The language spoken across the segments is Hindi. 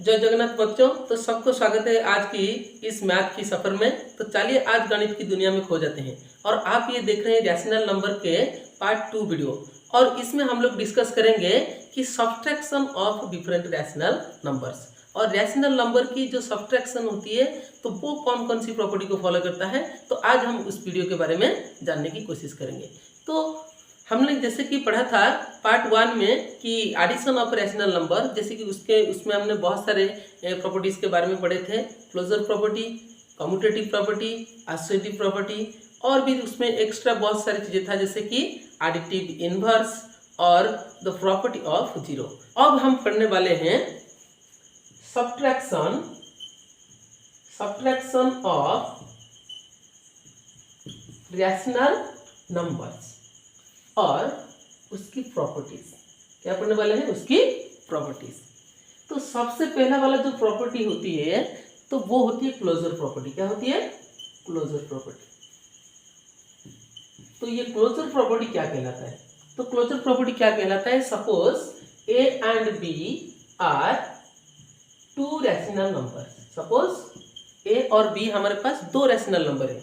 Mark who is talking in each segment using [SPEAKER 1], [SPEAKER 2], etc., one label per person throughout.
[SPEAKER 1] जय जगन्नाथ बच्चों। तो सबको स्वागत है आज की इस मैथ की सफर में। तो चलिए आज गणित की दुनिया में खो जाते हैं। और आप ये देख रहे हैं रैशनल नंबर के पार्ट 2 वीडियो। और इसमें हम लोग डिस्कस करेंगे कि subtraction of different rational numbers. और रैशनल नंबर की जो सब्ट्रैक्शन होती है तो वो कौन कौन सी प्रॉपर्टी को फॉलो करता है, तो आज हम उस वीडियो के बारे में जानने की कोशिश करेंगे। तो हमने जैसे कि पढ़ा था पार्ट 1 में कि एडिशन ऑफ रैशनल नंबर, जैसे कि उसमें हमने बहुत सारे प्रॉपर्टीज के बारे में पढ़े थे। Closure property, commutative property, associative property, और भी उसमें एक्स्ट्रा बहुत सारी चीजें था जैसे कि एडिटिव इनवर्स और द प्रॉपर्टी ऑफ जीरो। अब हम पढ़ने वाले हैं सब्ट्रैक्शन ऑफ रैशनल नंबर्स और उसकी प्रॉपर्टीज। क्या पढ़ने वाले हैं? उसकी प्रॉपर्टीज। तो सबसे पहला वाला जो प्रॉपर्टी होती है तो वो होती है क्लोजर प्रॉपर्टी। क्या होती है? Closure property. तो ये क्लोजर प्रॉपर्टी क्या कहलाता है? तो क्लोजर प्रॉपर्टी क्या कहलाता है? Suppose A and B are two rational number. Suppose A और बी हमारे पास दो रैशनल नंबर है,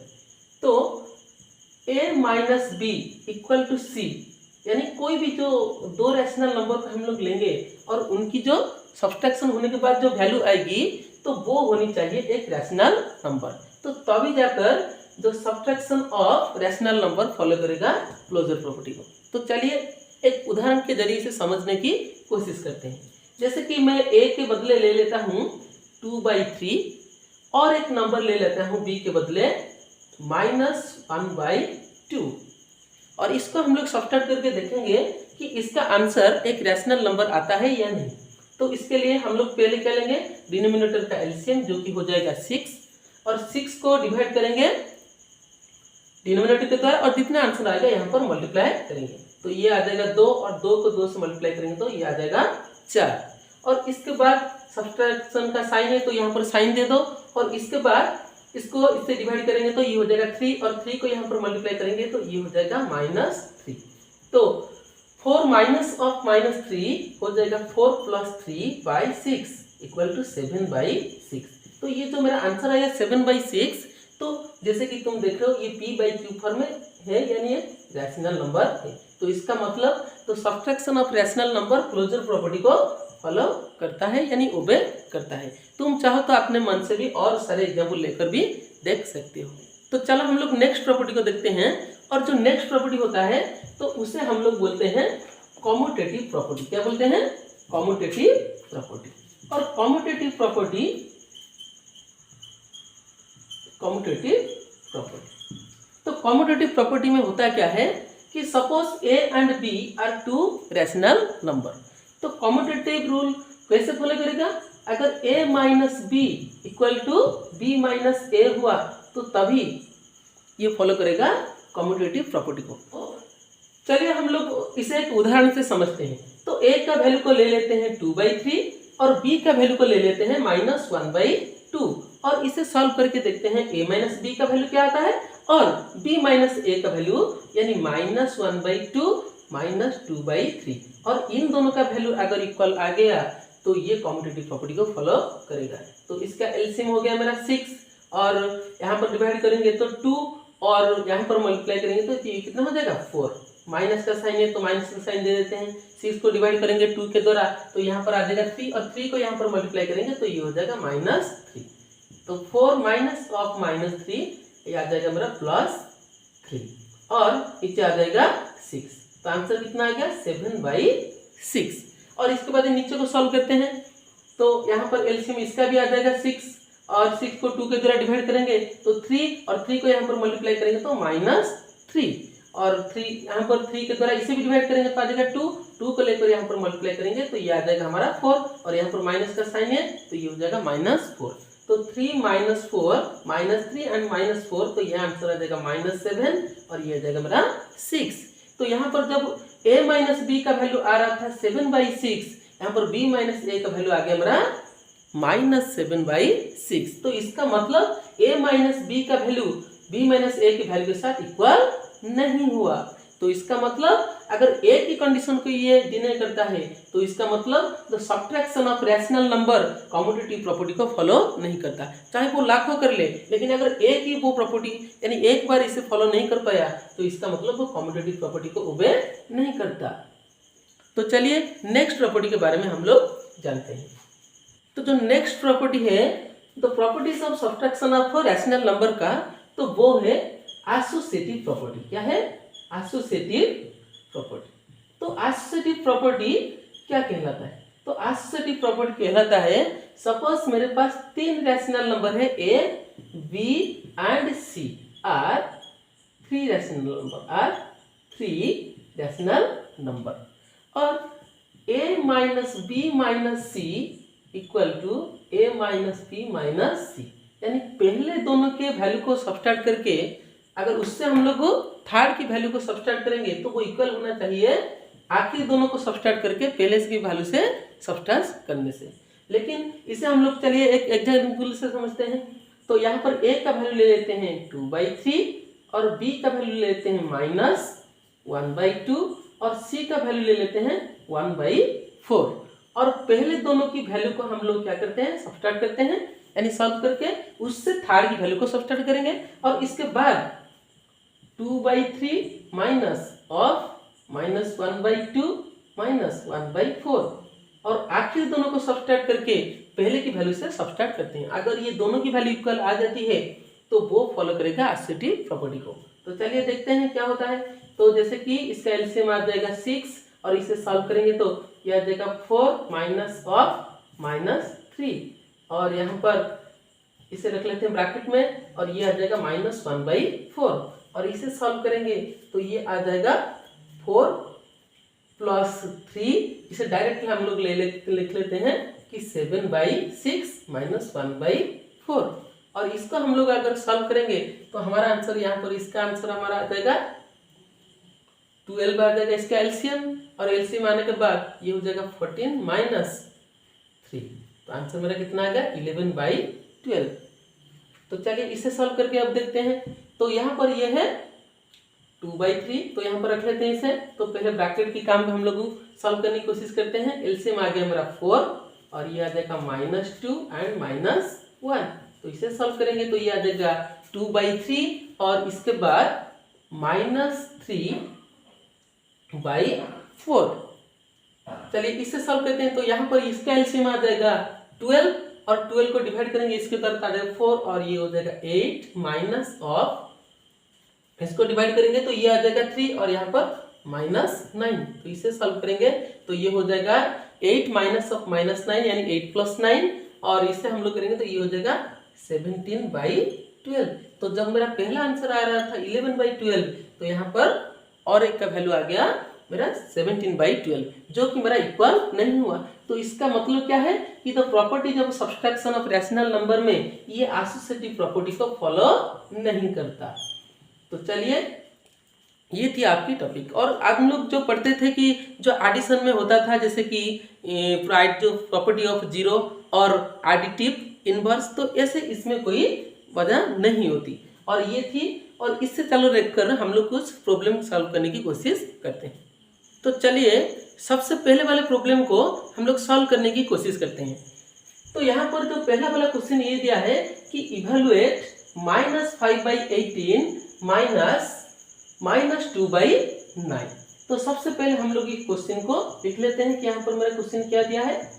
[SPEAKER 1] तो a minus B equal to C, यानी कोई भी जो दो रैशनल नंबर को हम लोग लेंगे और उनकी जो सब्ट्रैक्शन होने के बाद जो वैल्यू आएगी तो वो होनी चाहिए एक रैशनल नंबर। तो तभी जाकर जो subtraction of rational number follow करेगा क्लोजर प्रॉपर्टी को। तो चलिए एक उदाहरण के जरिए से समझने की कोशिश करते हैं। जैसे कि मैं a के बदले ले लेता हूँ 2/3 और एक नंबर ले लेता हूँ b के बदले -1/2, और इसको हम लोग सब्ट्रैक्ट करके देखेंगे कि इसका आंसर एक रैशनल नंबर आता है या नहीं। तो इसके लिए हम लोग पहले क्या लेंगे? डिनोमिनेटर का एलसीएम, जो कि हो जाएगा 6, और 6 को डिवाइड करेंगे डिनोमिनेटर के द्वारा और जितना आंसर आएगा यहाँ पर मल्टीप्लाई करेंगे। तो ये आ जाएगा 2, और 2 को 2 से मल्टीप्लाई करेंगे तो ये आ जाएगा 4। और इसके बाद सब्ट्रैक्शन का साइन है तो यहाँ पर साइन दे दो, और इसके बाद इसको इससे डिवाइड करेंगे तो ये हो जाएगा 3, और 3 को यहाँ पर मल्टीप्लाई करेंगे तो ये हो जाएगा -3। तो 4 माइनस ऑफ -3 हो जाएगा 4 + 3/6 = 7/6। तो ये जो मेरा आंसर आया 7/6, तो जैसे कि तुम देख रहे हो ये p/q फॉर्म में है, यानी ये रैशनल नंबर है। तो इसका मतलब तो subtraction of rational number closure property को फॉलो करता है, यानी ओबे करता है। तुम चाहो तो अपने मन से भी और सारे एग्जाम्पल लेकर भी देख सकते हो। तो चलो हम लोग नेक्स्ट प्रॉपर्टी को देखते हैं। और जो नेक्स्ट प्रॉपर्टी होता है तो उसे हम लोग बोलते हैं कम्यूटेटिव प्रॉपर्टी। क्या बोलते हैं? Commutative property. और कम्यूटेटिव प्रॉपर्टी तो कम्यूटेटिव प्रॉपर्टी में होता क्या है कि suppose A and B are two rational number. तो कम्यूटेटिव रूल कैसे फॉलो करेगा? अगर a minus B equal to B minus A हुआ तो तभी ये फॉलो करेगा कम्यूटेटिव प्रॉपर्टी को। चलिए हम लोग इसे एक उदाहरण से समझते हैं। तो a का वैल्यू को ले लेते हैं 2/3 और b का वैल्यू को ले लेते हैं -1/2, और इसे सॉल्व करके देखते हैं a माइनस बी का वैल्यू क्या आता है और b माइनस ए का वैल्यू, यानी -1/2 -2/3, और इन दोनों का वैल्यू अगर इक्वल आ गया तो ये कम्यूटेटिव प्रॉपर्टी को फॉलो करेगा। तो इसका एलसीएम हो गया मेरा 6, और यहाँ पर डिवाइड करेंगे तो 2, और यहाँ पर मल्टीप्लाई करेंगे तो ये कितना हो जाएगा 4। माइनस का साइन है तो माइनस का साइन दे देते हैं। 6 को डिवाइड करेंगे 2 के द्वारा तो यहाँ पर आ जाएगा 3, और 3 को यहाँ पर मल्टीप्लाई करेंगे तो ये हो जाएगा -3। तो 4 माइनस ऑफ -3 ये आ जाएगा मेरा +3, और नीचे आ जाएगा 6। तो आंसर कितना आ गया? 7/6। और इसके बाद नीचे को सॉल्व करते हैं तो यहाँ पर एलसीएम इसका भी आ जाएगा 6, और 6 को 2 के द्वारा डिवाइड करेंगे तो 3, और 3 को यहाँ पर मल्टीप्लाई करेंगे तो -3, और 3 यहाँ पर 3 के द्वारा इसे भी डिवाइड करेंगे तो आ जाएगा 2 को लेकर यहाँ पर मल्टीप्लाई करेंगे तो ये आ जाएगा हमारा 4, और यहाँ पर माइनस का साइन है तो ये हो जाएगा -4। तो 3 - 4 -3 एंड -4, तो यह आंसर आ जाएगा -7, और ये आ जाएगा मेरा 6। तो यहाँ पर जब a माइनस बी का वैल्यू आ रहा था 7/6, यहाँ पर b माइनस ए का वैल्यू आ गया मेरा -7/6। तो इसका मतलब a माइनस बी का वैल्यू b माइनस ए के वैल्यू के साथ इक्वल नहीं हुआ। तो इसका मतलब अगर ए की कंडीशन को ये डिनाई करता है तो इसका मतलब the subtraction of rational number commutative property को फॉलो नहीं करता, चाहे वो लाखों कर ले, लेकिन अगर ए की वो प्रॉपर्टी यानी एक बार इसे फॉलो नहीं कर पाया तो इसका मतलब वो कम्यूटेटिव प्रॉपर्टी को ओबे नहीं करता। तो चलिए नेक्स्ट प्रॉपर्टी के बारे में हम लोग जानते हैं। तो जो नेक्स्ट प्रॉपर्टी है the properties of subtraction of rational number का, तो वो है एसोसिएटिव प्रॉपर्टी। क्या है? Associative property. तो एसोसिएटिव प्रॉपर्टी क्या कहलाता है? तो एसोसिएटिव प्रॉपर्टी कहलाता है सपोज मेरे पास तीन रैशनल नंबर है A B and C are three rational number और a minus B minus C equal to a minus B minus C, यानी पहले दोनों के वैल्यू को सब्सट्रैक्ट करके अगर उससे हम लोग थर्ड की वैल्यू को सब्सट्रैक्ट करेंगे तो वो इक्वल होना चाहिए आखिरी दोनों को सब्सट्रैक्ट करके पहले की वैल्यू से सब्सट्रैक्ट करने से। लेकिन इसे हम लोग चलिए एक एग्जाम्पल से समझते हैं। तो यहाँ पर a का वैल्यू ले लेते हैं 2/3 और b का वैल्यू ले लेते हैं -1/2 और c का वैल्यू ले लेते हैं 1/4 और पहले दोनों की वैल्यू को हम लोग क्या करते हैं? सब्सट्रैक्ट करते हैं, यानी सॉल्व करके उससे थर्ड की वैल्यू को सब्सट्रैक्ट करेंगे और इसके बाद 2/3 माइनस ऑफ -1/2 -1/4 और आखिर दोनों को सब्सट्रैक्ट करके पहले की वैल्यू से सब्सट्रैक्ट करते हैं। अगर ये दोनों की वैल्यू इक्वल आ जाती है तो वो फॉलो करेगा एसोसिएटिव प्रॉपर्टी को। तो चलिए देखते हैं क्या होता है। तो जैसे कि इसका एलसीएम आ जाएगा 6 और इसे सॉल्व करेंगे तो यह आ जाएगा 4 माइनस ऑफ -3 और यहाँ पर इसे रख लेते हैं ब्रैकेट में और ये आ जाएगा -1/4 और इसे सॉल्व करेंगे तो ये आ जाएगा 4 + 3, इसे डायरेक्टली हम लोग लिख लेते हैं कि 7/6 -1/4 और इसको हम लोग अगर सॉल्व करेंगे तो हमारा आंसर यहाँ पर इसका आंसर हमारा आ जाएगा 12 आ जाएगा इसका एलसीएम और एलसीएम आने के बाद ये हो जाएगा 14 - 3, तो आंसर मेरा कितना आ गया 11/12। तो चलिए इसे सॉल्व करके अब देखते हैं। तो यहाँ पर ये है 2/3, तो यहाँ पर रख लेते हैं इसे। तो पहले ब्रैकेट की काम हम लोग सॉल्व करने की कोशिश करते हैं। एलसीएम आ गया मेरा 4 और ये आ जाएगा -2 एंड -1, तो इसे सॉल्व करेंगे तो ये आ जाएगा 2/3 और इसके बाद -3/4। चलिए इसे सॉल्व करते हैं। तो यहाँ पर इसका एलसीएम आ जाएगा 12 और 12 को डिवाइड करेंगे इसके तरफ आ जाएगा 4 और ये हो जाएगा 8 माइनस ऑफ, इसको डिवाइड करेंगे तो ये आ जाएगा 3 और यहाँ पर -9, तो इसे सॉल्व करेंगे तो ये हो जाएगा 8 माइनस ऑफ -9 यानी 8 + 9 और इसे हम लोग करेंगे तो ये हो जाएगा 17/12। तो जब मेरा पहला आंसर आ रहा था 11/12 तो यहाँ पर और एक का वैल्यू आ गया मेरा 17/12 जो कि मेरा इक्वल नहीं हुआ। तो इसका मतलब क्या है कि the properties of subtraction of rational number में ये एसोसिएटिव प्रॉपर्टी को फॉलो नहीं करता। तो चलिए ये थी आपकी टॉपिक। और आज हम लोग जो पढ़ते थे कि जो एडिशन में होता था जैसे कि जो प्रॉपर्टी ऑफ जीरो और एडिटिव इनवर्स, तो ऐसे इसमें कोई वजह नहीं होती और ये थी। और इससे चालू रखकर हम लोग कुछ प्रॉब्लम सॉल्व करने की कोशिश करते हैं। तो चलिए सबसे पहले वाले प्रॉब्लम को हम लोग सॉल्व करने की कोशिश करते हैं। तो यहाँ पर जो पहला वाला क्वेश्चन ये दिया है कि इवेलुएट -5/18 -2/9। तो सबसे पहले हम लोग इस क्वेश्चन को लिख लेते हैं कि यहाँ पर मेरा क्वेश्चन क्या दिया है।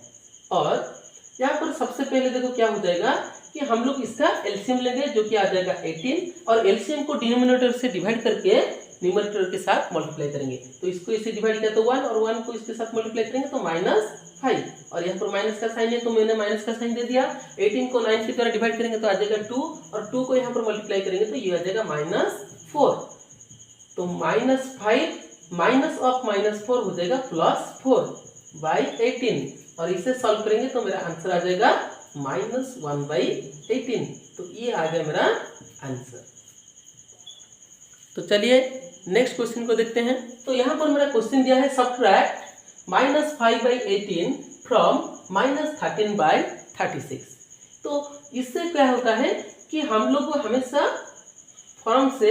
[SPEAKER 1] और यहाँ पर सबसे पहले देखो क्या हो जाएगा कि हम लोग इसका एलसीएम लेंगे जो कि आ जाएगा 18 और एलसीएम को डिनोमिनेटर से डिवाइड करके न्यूमरेटर के साथ मल्टीप्लाई करेंगे। तो इसको इसे डिवाइड किया तो 1 और 1 को इसके साथ मल्टीप्लाई करेंगे तो -5 और यहाँ पर माइनस का साइन है तो मैंने माइनस का साइन दे दिया। 18 को 9 की तरह डिवाइड करेंगे तो आ जाएगा 2 और 2 को यहाँ पर मल्टीप्लाई करेंगे तो ये आ जाएगा -4। तो -5 माइनस ऑफ -4 हो जाएगा +4/18 और इसे सॉल्व करेंगे तो मेरा आंसर आ जाएगा -1/18। तो ये आ गया मेरा आंसर। तो चलिए नेक्स्ट क्वेश्चन को देखते हैं। तो यहाँ पर मेरा क्वेश्चन दिया है सब्ट्रैक्ट -5/18 फ्रॉम -13/36। तो इससे क्या होता है कि हम लोग को हमेशा फॉर्म से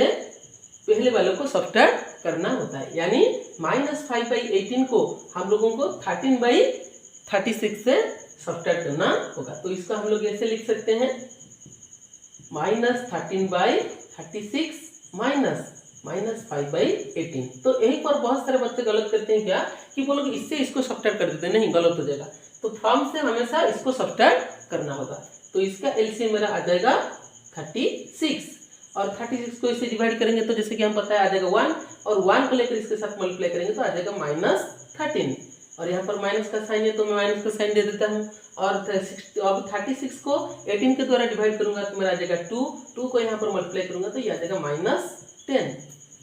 [SPEAKER 1] पहले वालों को सब्ट्रैक्ट करना होता है। यानी -5/18 को हम लोगों को 13/36 से सब्ट्रैक्ट करना होगा। तो इसको हम लोग ऐसे लिख सकते हैं -13/36 -5/18। तो यहीं पर बहुत सारे बच्चे गलत करते हैं क्या कि वो लोग इससे इसको सब्ट्रैक्ट कर देते हैं, नहीं गलत हो जाएगा। तो फ्रॉम से हमेशा इसको सब्ट्रैक्ट करना होगा। तो इसका एलसीएम मेरा आ जाएगा 36 और 36 को इससे डिवाइड करेंगे तो जैसे कि हम पता है आ जाएगा 1 और 1 को लेकर इसके साथ मल्टीप्लाई करेंगे तो आ जाएगा -13 और यहाँ पर माइनस का साइन है तो मैं माइनस का साइन दे देता हूँ। और अब 36 को 18 के द्वारा डिवाइड करूंगा तो मेरा आ जाएगा 2 को यहाँ पर मल्टीप्लाई करूंगा तो ये आ जाएगा -10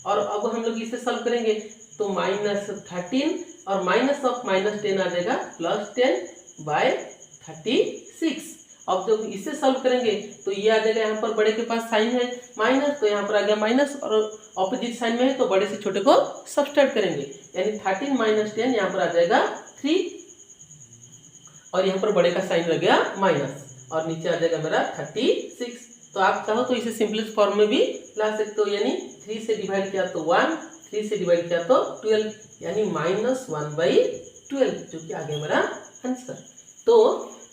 [SPEAKER 1] और अब हम लोग इसे सॉल्व करेंगे तो -13 और माइनस ऑफ -10 आ जाएगा +10/36। अब जब इसे सॉल्व करेंगे तो ये आ जाएगा, यहाँ पर बड़े के पास साइन है माइनस तो यहाँ पर आ गया माइनस और ऑपोजिट साइन में है तो बड़े से छोटे को सब्ट्रैक्ट करेंगे यानी 13 - 10 यहाँ पर आ जाएगा 3 और यहाँ पर बड़े का साइन लग गया माइनस और नीचे आ जाएगा मेरा 36। तो आप चाहो तो इसे सिंपलेस्ट फॉर्म में भी ला सकते हो यानी 3 से डिवाइड किया तो 1, 3 से डिवाइड किया तो 12 यानी -1/12 जो कि आ गया मेरा आंसर। तो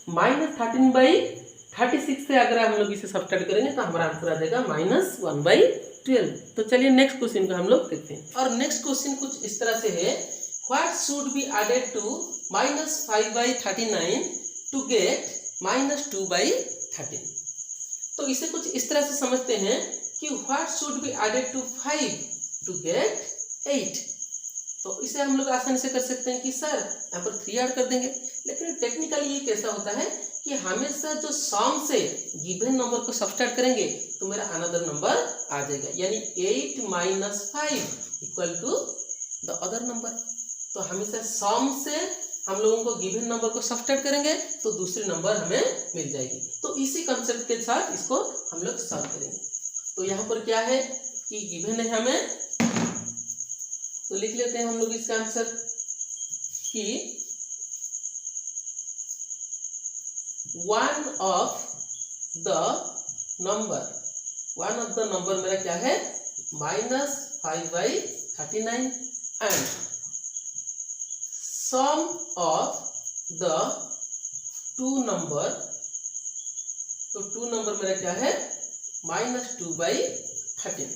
[SPEAKER 1] -13/36 से अगर हम लोग इसे सब्ट्रैक्ट करेंगे तो हमारा आंसर आ जाएगा -1/12। तो चलिए नेक्स्ट क्वेश्चन को हम लोग देखते हैं और नेक्स्ट क्वेश्चन कुछ इस तरह से है, what should be added to -5/39 to get -2/13। तो इसे कुछ इस तरह से समझते हैं कि what should be added to 5 to get 8। तो इसे हम लोग आसानी से कर सकते हैं कि सर यहाँ पर 3 ऐड कर देंगे, लेकिन टेक्निकली ये कैसा होता है कि हमेशा जो सम से गिवन नंबर को सब्ट्रैक्ट करेंगे तो मेरा अनदर नंबर आ जाएगा यानी 8 - 5 equal to the other number. तो हमेशा सम से हम लोगों को गिवन नंबर को सब्ट्रैक्ट करेंगे तो दूसरी नंबर हमें मिल जाएगी। तो इसी कंसेप्ट के साथ इसको हम लोग सॉल्व करेंगे। तो यहाँ पर क्या है कि गिवन है हमें, तो लिख लेते हैं हम लोग इसका आंसर कि वन ऑफ द नंबर मेरा क्या है -5/39 and sum of the two number, तो टू नंबर मेरा क्या है -2/13।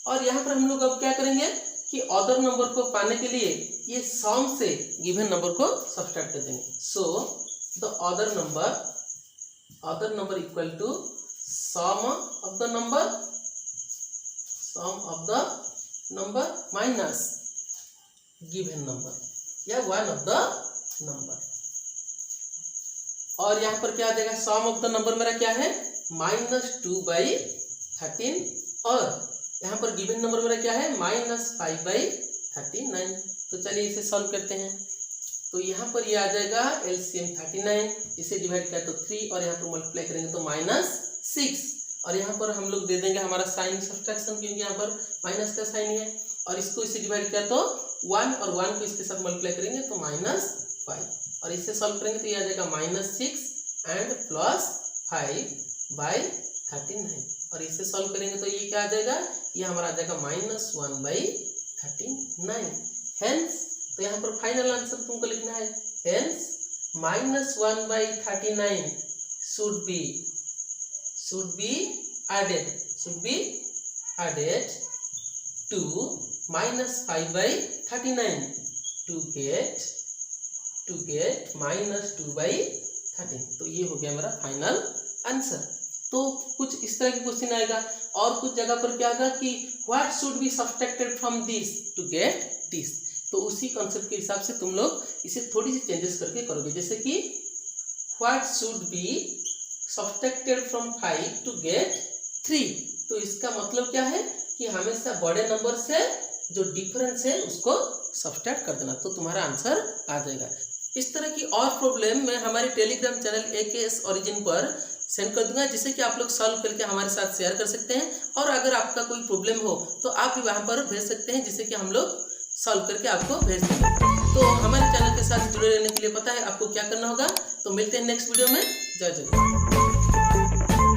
[SPEAKER 1] और यहाँ पर हम लोग अब क्या करेंगे कि अदर नंबर को पाने के लिए ये सम से गिवन नंबर को सब्ट्रैक्ट कर देंगे। So the other number equal to sum of the number minus given number या वन ऑफ द नंबर। और यहाँ पर क्या आ जाएगा, सम ऑफ द नंबर मेरा क्या है -2/13 और यहाँ पर गिवन नंबर मेरा क्या है -5/39। तो चलिए इसे सॉल्व करते हैं। तो यहाँ पर ये आ जाएगा एलसीएम 39, इसे डिवाइड किया तो 3 और यहाँ पर मल्टीप्लाई करेंगे तो -6 और यहाँ पर हम लोग दे देंगे हमारा साइन सब्ट्रैक्शन क्योंकि यहाँ पर माइनस का साइन है और इसको इसे डिवाइड किया तो 1 और 1 को इसके साथ मल्टीप्लाई करेंगे तो -5 और इससे सॉल्व करेंगे तो ये आ जाएगा -6 एंड +5/39 और इससे सॉल्व करेंगे तो ये क्या आ जाएगा, ये हमारा आ जाएगा -1/39। हेंस तो यहाँ पर फाइनल आंसर तुमको लिखना है, hence -1/39 should be added to -5/39 to get -2/13। तो ये हो गया मेरा फाइनल आंसर। तो कुछ इस तरह के क्वेश्चन आएगा और कुछ जगह पर क्या आएगा कि what should be subtracted from this to get this. तो उसी कॉन्सेप्ट के हिसाब से तुम लोग इसे थोड़ी सी चेंजेस करके करोगे, जैसे कि what should be subtracted from 5 to get 3। तो इसका मतलब क्या है कि हमेशा बड़े नंबर से जो डिफरेंस है उसको सब्ट्रैक्ट कर देना, तो तुम्हारा आंसर आ जाएगा। इस तरह की और प्रॉब्लम मैं हमारे टेलीग्राम चैनल AKS ओरिजिन पर सेंड कर दूंगा, जिसे कि आप लोग सॉल्व करके हमारे साथ शेयर कर सकते हैं। और अगर आपका कोई प्रॉब्लम हो तो आप भी वहाँ पर भेज सकते हैं, जिसे कि हम लोग सॉल्व करके आपको भेज देंगे। तो हमारे चैनल के साथ जुड़े रहने के लिए पता है आपको क्या करना होगा। तो मिलते हैं नेक्स्ट वीडियो में। जय जय।